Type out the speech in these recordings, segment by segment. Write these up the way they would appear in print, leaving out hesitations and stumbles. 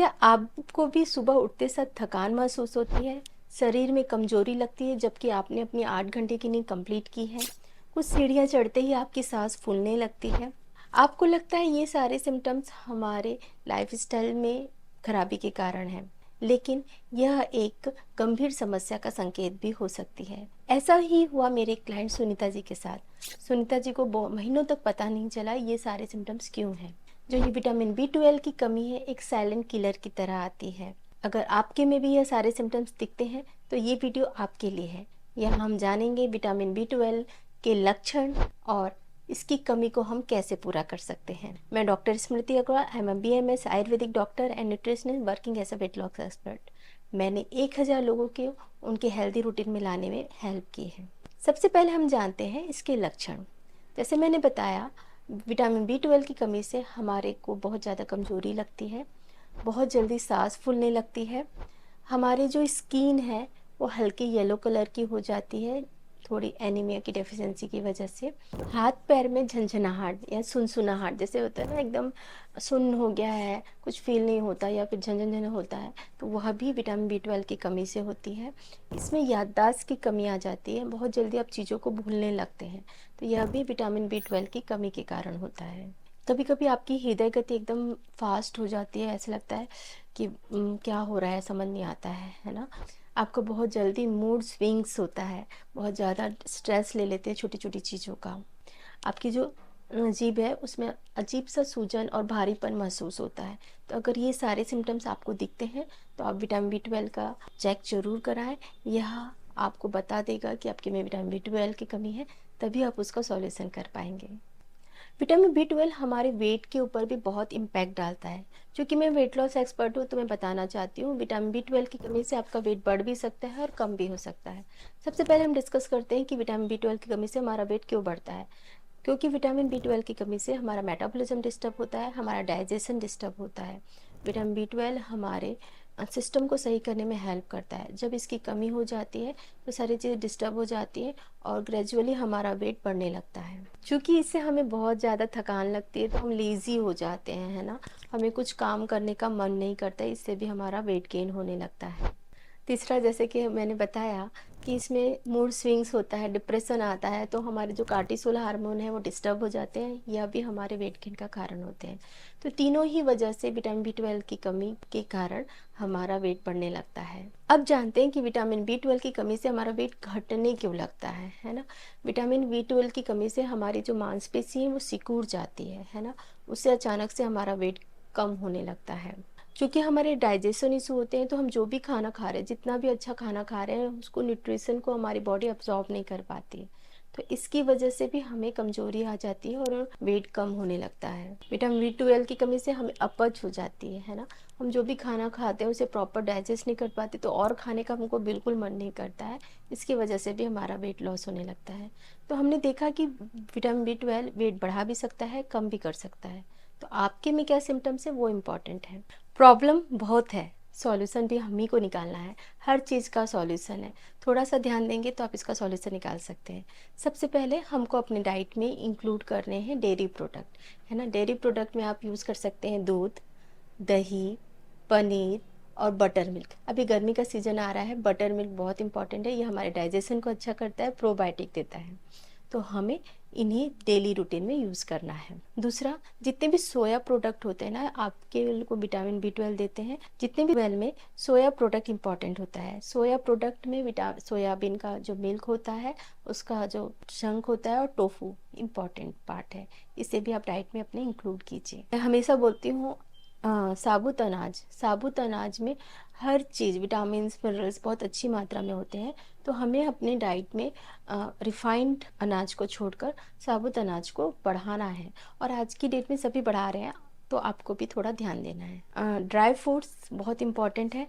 क्या आपको भी सुबह उठते साथ थकान महसूस होती है, शरीर में कमजोरी लगती है जबकि आपने अपनी 8 घंटे की नींद कंप्लीट की है? कुछ सीढ़ियाँ चढ़ते ही आपकी सांस फूलने लगती है। आपको लगता है ये सारे सिम्टम्स हमारे लाइफस्टाइल में खराबी के कारण हैं, लेकिन यह एक गंभीर समस्या का संकेत भी हो सकती है। ऐसा ही हुआ मेरे क्लाइंट सुनीता जी के साथ। सुनीता जी को महीनों तक पता नहीं चला ये सारे सिम्टम्स क्यों हैं। जो ये विटामिन B12 की कमी है, एक साइलेंट किलर की तरह आती है। अगर आपके में भी यह सारे सिम्टम्स दिखते हैं तो ये वीडियो आपके लिए है। यहाँ हम जानेंगे विटामिन B12 के लक्षण और इसकी कमी को हम कैसे पूरा कर सकते हैं। मैं doctor Smriti Agarwal, I am a BMS ayurvedic doctor and nutritionist working as a weight loss expert. मैंने 1000 लोगों के उनके हेल्दी रूटीन में लाने में हेल्प की है। सबसे पहले हम जानते हैं इसके लक्षण। जैसे मैंने बताया, विटामिन B12 की कमी से हमारे को बहुत ज़्यादा कमज़ोरी लगती है, बहुत जल्दी सांस फूलने लगती है, हमारी जो स्किन है वो हल्की येलो कलर की हो जाती है, थोड़ी एनीमिया की डेफिशिएंसी की वजह से। हाथ पैर में झंझनाहट या सुनसुनाहट जैसे होता है ना, एकदम सुन्न हो गया है, कुछ फील नहीं होता या फिर झंझन होता है, तो वह भी विटामिन B12 की कमी से होती है। इसमें याददाश्त की कमी आ जाती है, बहुत जल्दी आप चीज़ों को भूलने लगते हैं, तो यह भी विटामिन B12 की कमी के कारण होता है। कभी कभी आपकी हृदय गति एकदम फास्ट हो जाती है, ऐसा लगता है कि क्या हो रहा है समझ नहीं आता है ना। आपको बहुत जल्दी मूड स्विंग्स होता है, बहुत ज़्यादा स्ट्रेस ले लेते हैं छोटी छोटी चीज़ों का। आपकी जो जीभ है उसमें अजीब सा सूजन और भारीपन महसूस होता है। तो अगर ये सारे सिम्टम्स आपको दिखते हैं तो आप विटामिन B12 का चेक जरूर कराएं। यह आपको बता देगा कि आपके में विटामिन B12 की कमी है, तभी आप उसका सॉल्यूशन कर पाएंगे। विटामिन B12 हमारे वेट के ऊपर भी बहुत इम्पैक्ट डालता है। क्योंकि मैं वेट लॉस एक्सपर्ट हूँ तो मैं बताना चाहती हूँ, विटामिन B12 की कमी से आपका वेट बढ़ भी सकता है और कम भी हो सकता है। सबसे पहले हम डिस्कस करते हैं कि विटामिन B12 की कमी से हमारा वेट क्यों बढ़ता है। क्योंकि विटामिन B12 की कमी से हमारा मेटाबॉलिज्म डिस्टर्ब होता है, हमारा डाइजेशन डिस्टर्ब होता है। विटामिन B12 हमारे सिस्टम को सही करने में हेल्प करता है। जब इसकी कमी हो जाती है तो सारी चीज़ें डिस्टर्ब हो जाती है और ग्रेजुअली हमारा वेट बढ़ने लगता है। क्योंकि इससे हमें बहुत ज़्यादा थकान लगती है तो हम लेज़ी हो जाते हैं, है ना। हमें कुछ काम करने का मन नहीं करता, इससे भी हमारा वेट गेन होने लगता है। तीसरा, जैसे कि मैंने बताया कि इसमें मूड स्विंग्स होता है, डिप्रेशन आता है, तो हमारे जो कार्टिसोल हार्मोन है वो डिस्टर्ब हो जाते हैं, यह भी हमारे वेट गेन का कारण होते हैं। तो तीनों ही वजह से विटामिन B12 की कमी के कारण हमारा वेट बढ़ने लगता है। अब जानते हैं कि विटामिन B12 की कमी से हमारा वेट घटने क्यों लगता है ना। विटामिन B12 की कमी से हमारी जो मांसपेशी है वो सिकुड़ जाती है ना। उससे अचानक से हमारा वेट कम होने लगता है। क्योंकि हमारे डाइजेशन इशू होते हैं, तो हम जो भी खाना खा रहे हैं, जितना भी अच्छा खाना खा रहे हैं, उसको न्यूट्रिशन को हमारी बॉडी अब्जॉर्ब नहीं कर पाती है। तो इसकी वजह से भी हमें कमजोरी आ जाती है और वेट कम होने लगता है। विटामिन B12 की कमी से हमें अपच हो जाती है ना। हम जो भी खाना खाते हैं उसे प्रॉपर डाइजेस्ट नहीं कर पाते, तो और खाने का हमको बिल्कुल मन नहीं करता है। इसकी वजह से भी हमारा वेट लॉस होने लगता है। तो हमने देखा कि विटामिन B12 वेट बढ़ा भी सकता है, कम भी कर सकता है। तो आपके में क्या सिम्टम्स है वो इम्पॉर्टेंट है। प्रॉब्लम बहुत है, सॉल्यूशन भी हम ही को निकालना है। हर चीज़ का सॉल्यूशन है, थोड़ा सा ध्यान देंगे तो आप इसका सॉल्यूशन निकाल सकते हैं। सबसे पहले हमको अपने डाइट में इंक्लूड करने हैं डेयरी प्रोडक्ट, है ना। डेयरी प्रोडक्ट में आप यूज़ कर सकते हैं दूध, दही, पनीर और बटर मिल्क। अभी गर्मी का सीज़न आ रहा है, बटर मिल्क बहुत इंपॉर्टेंट है, ये हमारे डाइजेशन को अच्छा करता है, प्रोबायोटिक देता है। तो हमें इन्हें डेली रूटीन में यूज़ करना है। दूसरा, जितने भी सोया प्रोडक्ट होते हैं ना, आपके को विटामिन B12 देते हैं। जितने भी वेल में सोया प्रोडक्ट इंपॉर्टेंट होता है। सोया प्रोडक्ट में सोयाबीन का जो मिल्क होता है, उसका जो शंख होता है, और टोफू इंपॉर्टेंट पार्ट है। इसे भी आप डाइट में अपने इंक्लूड कीजिए। मैं हमेशा बोलती हूँ, साबुत अनाज में हर चीज़, विटामिन मिनरल्स बहुत अच्छी मात्रा में होते हैं। तो हमें अपने डाइट में रिफाइंड अनाज को छोड़कर साबुत अनाज को बढ़ाना है, और आज की डेट में सभी बढ़ा रहे हैं, तो आपको भी थोड़ा ध्यान देना है। ड्राई फ्रूट्स बहुत इंपॉर्टेंट है,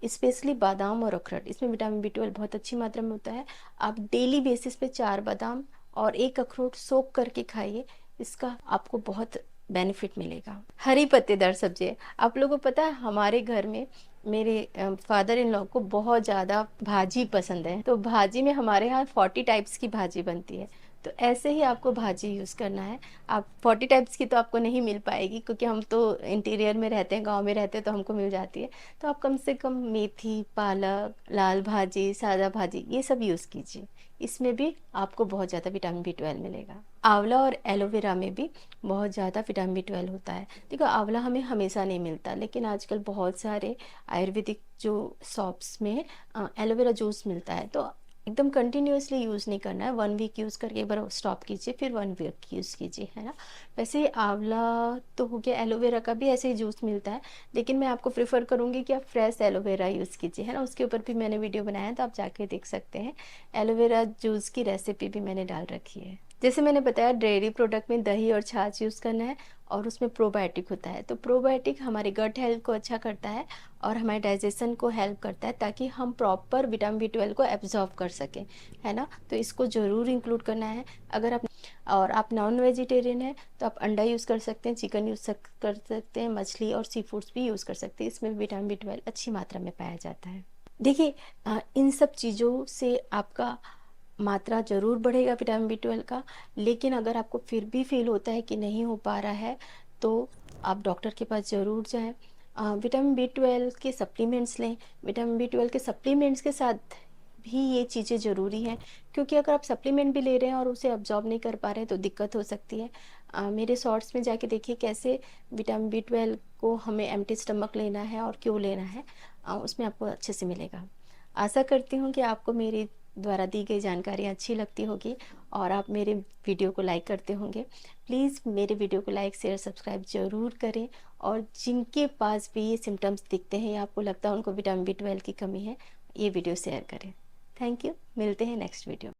स्पेशली बादाम और अखरोट। इसमें विटामिन B12 बहुत अच्छी मात्रा में होता है। आप डेली बेसिस पे 4 बादाम और 1 अखरोट सोक करके खाइए, इसका आपको बहुत बेनिफिट मिलेगा। हरी पत्तेदार सब्जी, आप लोगों को पता है हमारे घर में मेरे फादर इन लॉ को बहुत ज़्यादा भाजी पसंद है। तो भाजी में हमारे यहाँ 40 टाइप्स की भाजी बनती है। तो ऐसे ही आपको भाजी यूज़ करना है। आप 40 टाइप्स की तो आपको नहीं मिल पाएगी, क्योंकि हम तो इंटीरियर में रहते हैं, गाँव में रहते हैं, तो हमको मिल जाती है। तो आप कम से कम मेथी, पालक, लाल भाजी, सादा भाजी, ये सब यूज़ कीजिए। इसमें भी आपको बहुत ज़्यादा विटामिन बी 12 मिलेगा। आंवला और एलोवेरा में भी बहुत ज़्यादा विटामिन बी 12 होता है। देखो, आंवला हमें हमेशा नहीं मिलता, लेकिन आजकल बहुत सारे आयुर्वेदिक जो शॉप्स में एलोवेरा जूस मिलता है। तो एकदम कंटिन्यूअसली यूज़ नहीं करना है, 1 वीक यूज़ करके एक बार स्टॉप कीजिए, फिर 1 वीक यूज़ कीजिए, है ना। वैसे आंवला तो हो गया, एलोवेरा का भी ऐसे ही जूस मिलता है, लेकिन मैं आपको प्रेफर करूँगी कि आप फ्रेश एलोवेरा यूज़ कीजिए, है ना। उसके ऊपर भी मैंने वीडियो बनाया है, तो आप जाके देख सकते हैं। एलोवेरा जूस की रेसिपी भी मैंने डाल रखी है। जैसे मैंने बताया, डेयरी प्रोडक्ट में दही और छाछ यूज़ करना है, और उसमें प्रोबायोटिक होता है। तो प्रोबायोटिक हमारे गट हेल्थ को अच्छा करता है और हमारे डाइजेशन को हेल्प करता है, ताकि हम प्रॉपर विटामिन बी 12 को एब्जॉर्ब कर सकें, है ना। तो इसको ज़रूर इंक्लूड करना है। अगर आप नॉन वेजिटेरियन हैं, तो आप अंडा यूज़ कर सकते हैं, चिकन यूज़ कर सकते हैं, मछली और सी फूड्स भी यूज़ कर सकते हैं। इसमें विटामिन बी 12 अच्छी मात्रा में पाया जाता है। देखिए, इन सब चीज़ों से आपका मात्रा ज़रूर बढ़ेगा विटामिन बी 12 का। लेकिन अगर आपको फिर भी फील होता है कि नहीं हो पा रहा है, तो आप डॉक्टर के पास ज़रूर जाएं। विटामिन बी 12 के सप्लीमेंट्स लें। विटामिन बी 12 के सप्लीमेंट्स के साथ भी ये चीज़ें ज़रूरी हैं, क्योंकि अगर आप सप्लीमेंट भी ले रहे हैं और उसे अब्जॉर्ब नहीं कर पा रहे हैं, तो दिक्कत हो सकती है। मेरे शॉर्ट्स में जाके देखिए कैसे विटामिन बी 12 को हमें एम्प्टी स्टमक लेना है और क्यों लेना है, उसमें आपको अच्छे से मिलेगा। आशा करती हूँ कि आपको मेरी द्वारा दी गई जानकारी अच्छी लगती होगी, और आप मेरे वीडियो को लाइक करते होंगे। प्लीज़ मेरे वीडियो को लाइक, शेयर, सब्सक्राइब ज़रूर करें। और जिनके पास भी ये सिम्टम्स दिखते हैं या आपको लगता है उनको विटामिन बी 12 की कमी है, ये वीडियो शेयर करें। Thank you. मिलते हैं नेक्स्ट वीडियो।